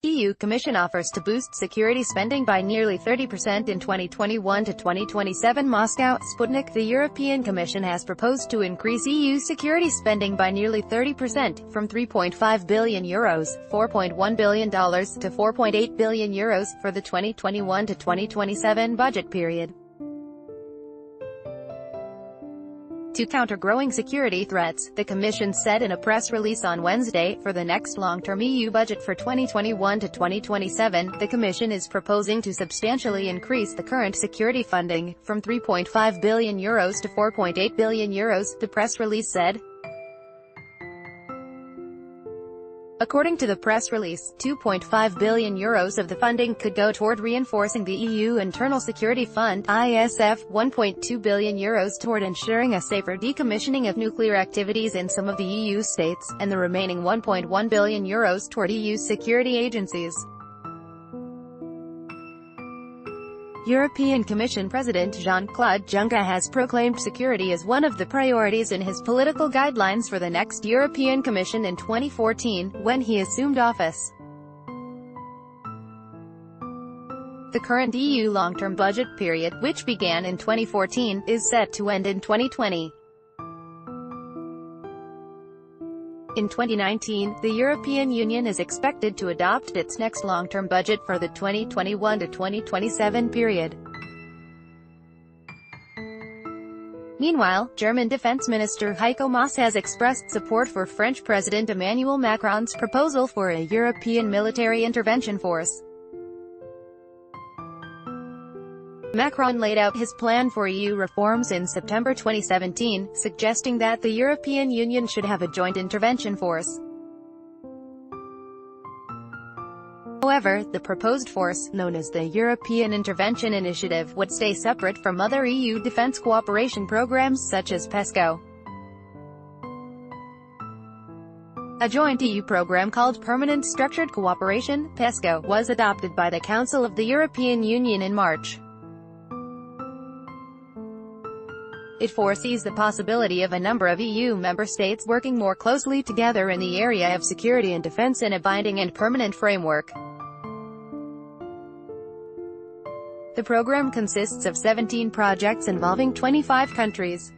EU Commission offers to boost security spending by nearly 30% in 2021 to 2027. Moscow, Sputnik. The European Commission has proposed to increase EU security spending by nearly 30%, from €3.5 billion, $4.1 billion, to €4.8 billion, for the 2021 to 2027 budget period. To counter growing security threats, the Commission said in a press release on Wednesday, for the next long-term EU budget for 2021 to 2027, the Commission is proposing to substantially increase the current security funding, from €3.5 billion to €4.8 billion, the press release said. According to the press release, €2.5 billion of the funding could go toward reinforcing the EU Internal Security Fund (ISF), €1.2 billion toward ensuring a safer decommissioning of nuclear activities in some of the EU states, and the remaining €1.1 billion toward EU security agencies. European Commission President Jean-Claude Juncker has proclaimed security as one of the priorities in his political guidelines for the next European Commission in 2014, when he assumed office. The current EU long-term budget period, which began in 2014, is set to end in 2020. In 2019, the European Union is expected to adopt its next long-term budget for the 2021 to 2027 period. Meanwhile, German Defense Minister Heiko Maas has expressed support for French President Emmanuel Macron's proposal for a European military intervention force. Macron laid out his plan for EU reforms in September 2017, suggesting that the European Union should have a joint intervention force. However, the proposed force, known as the European Intervention Initiative, would stay separate from other EU defense cooperation programs such as PESCO. A joint EU program called Permanent Structured Cooperation (PESCO) was adopted by the Council of the European Union in March. It foresees the possibility of a number of EU member states working more closely together in the area of security and defense in a binding and permanent framework. The program consists of 17 projects involving 25 countries.